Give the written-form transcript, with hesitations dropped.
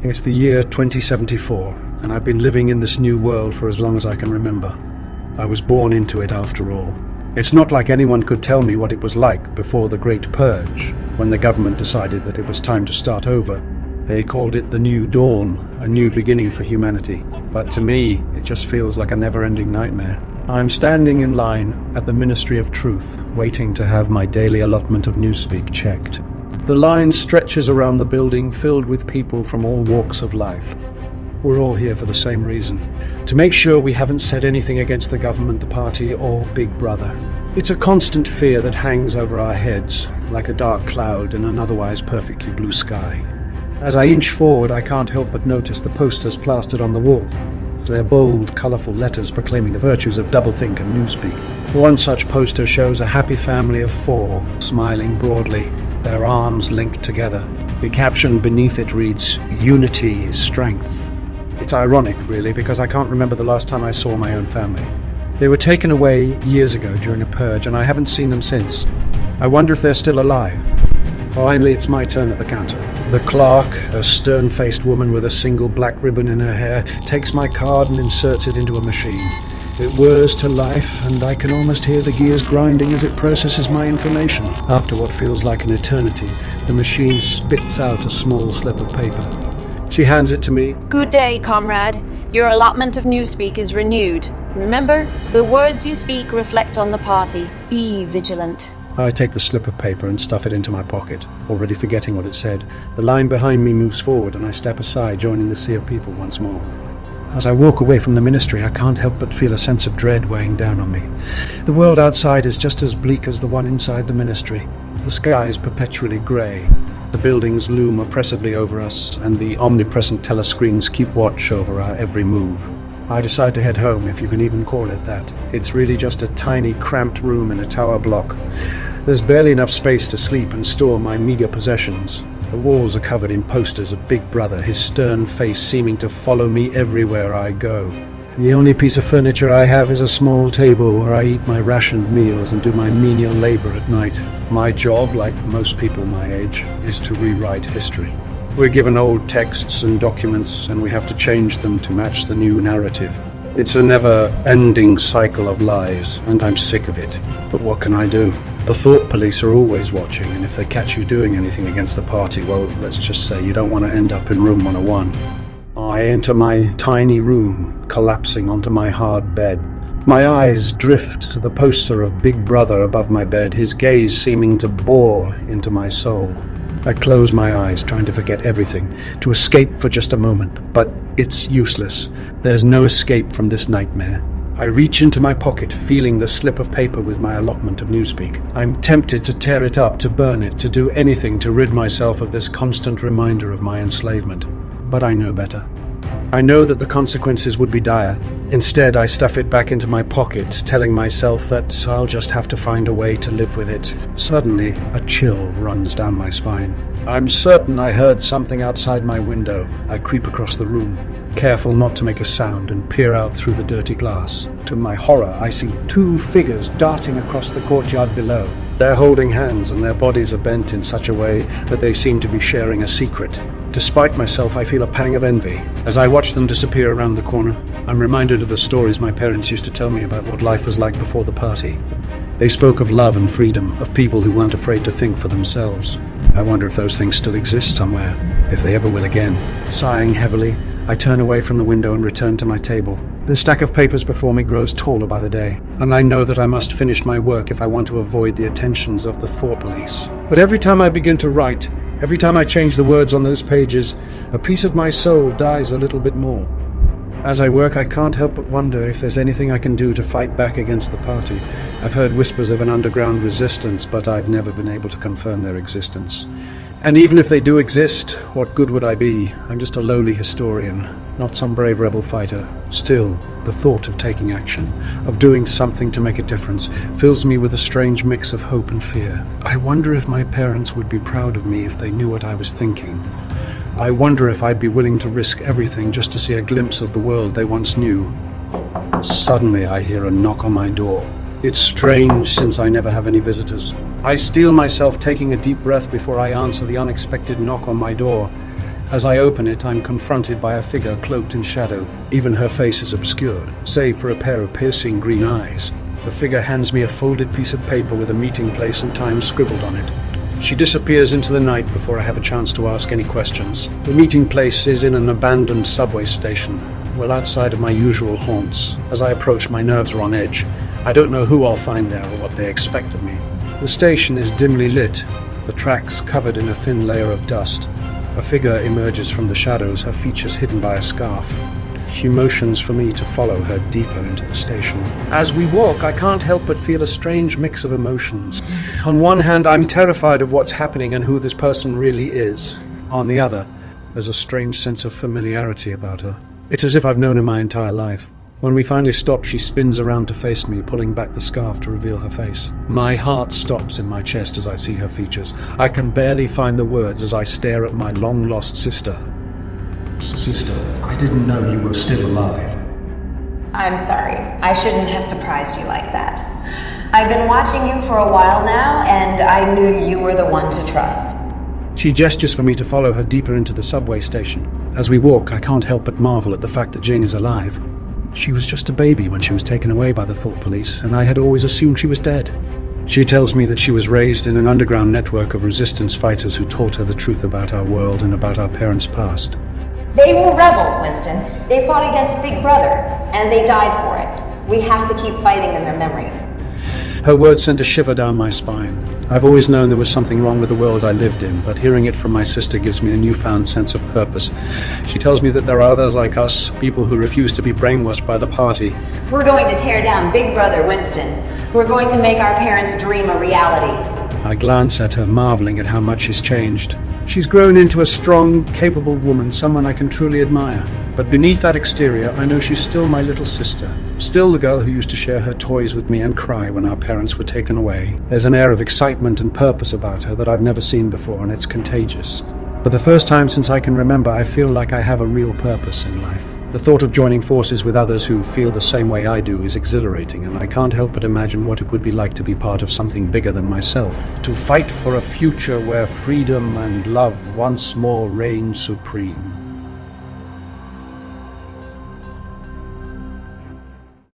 It's the year 2074, and I've been living in this new world for as long as I can remember. I was born into it after all. It's not like anyone could tell me what it was like before the Great Purge, when the government decided that it was time to start over. They called it the New Dawn, a new beginning for humanity. But to me, it just feels like a never-ending nightmare. I'm standing in line at the Ministry of Truth, waiting to have my daily allotment of newspeak checked. The line stretches around the building, filled with people from all walks of life. We're all here for the same reason: to make sure we haven't said anything against the government, the party, or Big Brother. It's a constant fear that hangs over our heads, like a dark cloud in an otherwise perfectly blue sky. As I inch forward, I can't help but notice the posters plastered on the wall. Their bold, colourful letters proclaiming the virtues of doublethink and newspeak. One such poster shows a happy family of 4, smiling broadly, their arms linked together. The caption beneath it reads, "Unity is strength." It's ironic, really, because I can't remember the last time I saw my own family. They were taken away years ago during a purge, and I haven't seen them since. I wonder if they're still alive. Finally, it's my turn at the counter. The clerk, a stern-faced woman with a single black ribbon in her hair, takes my card and inserts it into a machine. It whirs to life, and I can almost hear the gears grinding as it processes my information. After what feels like an eternity, the machine spits out a small slip of paper. She hands it to me. Good day, comrade. Your allotment of newspeak is renewed. Remember, the words you speak reflect on the party. Be vigilant. I take the slip of paper and stuff it into my pocket, already forgetting what it said. The line behind me moves forward, and I step aside, joining the sea of people once more. As I walk away from the ministry, I can't help but feel a sense of dread weighing down on me. The world outside is just as bleak as the one inside the ministry. The sky is perpetually grey. The buildings loom oppressively over us, and the omnipresent telescreens keep watch over our every move. I decide to head home, if you can even call it that. It's really just a tiny, cramped room in a tower block. There's barely enough space to sleep and store my meager possessions. The walls are covered in posters of Big Brother, his stern face seeming to follow me everywhere I go. The only piece of furniture I have is a small table where I eat my rationed meals and do my menial labor at night. My job, like most people my age, is to rewrite history. We're given old texts and documents, and we have to change them to match the new narrative. It's a never-ending cycle of lies, and I'm sick of it. But what can I do? The thought police are always watching, and if they catch you doing anything against the party, well, let's just say you don't want to end up in room 101. I enter my tiny room, collapsing onto my hard bed. My eyes drift to the poster of Big Brother above my bed, his gaze seeming to bore into my soul. I close my eyes, trying to forget everything, to escape for just a moment, but it's useless. There's no escape from this nightmare. I reach into my pocket, feeling the slip of paper with my allotment of newspeak. I'm tempted to tear it up, to burn it, to do anything to rid myself of this constant reminder of my enslavement. But I know better. I know that the consequences would be dire. Instead, I stuff it back into my pocket, telling myself that I'll just have to find a way to live with it. Suddenly, a chill runs down my spine. I'm certain I heard something outside my window. I creep across the room, careful not to make a sound, and peer out through the dirty glass. To my horror, I see 2 figures darting across the courtyard below. They're holding hands, and their bodies are bent in such a way that they seem to be sharing a secret. Despite myself, I feel a pang of envy. As I watch them disappear around the corner, I'm reminded of the stories my parents used to tell me about what life was like before the party. They spoke of love and freedom, of people who weren't afraid to think for themselves. I wonder if those things still exist somewhere, if they ever will again. Sighing heavily, I turn away from the window and return to my table. The stack of papers before me grows taller by the day, and I know that I must finish my work if I want to avoid the attentions of the thought police. But every time I begin to write, every time I change the words on those pages, a piece of my soul dies a little bit more. As I work, I can't help but wonder if there's anything I can do to fight back against the party. I've heard whispers of an underground resistance, but I've never been able to confirm their existence. And even if they do exist, what good would I be? I'm just a lowly historian, not some brave rebel fighter. Still, the thought of taking action, of doing something to make a difference, fills me with a strange mix of hope and fear. I wonder if my parents would be proud of me if they knew what I was thinking. I wonder if I'd be willing to risk everything just to see a glimpse of the world they once knew. Suddenly, I hear a knock on my door. It's strange, since I never have any visitors. I steel myself, taking a deep breath before I answer the unexpected knock on my door. As I open it, I'm confronted by a figure cloaked in shadow. Even her face is obscured, save for a pair of piercing green eyes. The figure hands me a folded piece of paper with a meeting place and time scribbled on it. She disappears into the night before I have a chance to ask any questions. The meeting place is in an abandoned subway station, well outside of my usual haunts. As I approach, my nerves are on edge. I don't know who I'll find there or what they expect of me. The station is dimly lit, the tracks covered in a thin layer of dust. A figure emerges from the shadows, her features hidden by a scarf. She motions for me to follow her deeper into the station. As we walk, I can't help but feel a strange mix of emotions. On one hand, I'm terrified of what's happening and who this person really is. On the other, there's a strange sense of familiarity about her. It's as if I've known her my entire life. When we finally stop, she spins around to face me, pulling back the scarf to reveal her face. My heart stops in my chest as I see her features. I can barely find the words as I stare at my long-lost sister. Sister, I didn't know you were still alive. I'm sorry. I shouldn't have surprised you like that. I've been watching you for a while now, and I knew you were the one to trust. She gestures for me to follow her deeper into the subway station. As we walk, I can't help but marvel at the fact that Jane is alive. She was just a baby when she was taken away by the Thought Police, and I had always assumed she was dead. She tells me that she was raised in an underground network of resistance fighters who taught her the truth about our world and about our parents' past. They were rebels, Winston. They fought against Big Brother, and they died for it. We have to keep fighting in their memory. Her words sent a shiver down my spine. I've always known there was something wrong with the world I lived in, but hearing it from my sister gives me a newfound sense of purpose. She tells me that there are others like us, people who refuse to be brainwashed by the party. We're going to tear down Big Brother, Winston. We're going to make our parents' dream a reality. I glance at her, marveling at how much she's changed. She's grown into a strong, capable woman, someone I can truly admire. But beneath that exterior, I know she's still my little sister. Still the girl who used to share her toys with me and cry when our parents were taken away. There's an air of excitement and purpose about her that I've never seen before, and it's contagious. For the first time since I can remember, I feel like I have a real purpose in life. The thought of joining forces with others who feel the same way I do is exhilarating, and I can't help but imagine what it would be like to be part of something bigger than myself. To fight for a future where freedom and love once more reign supreme.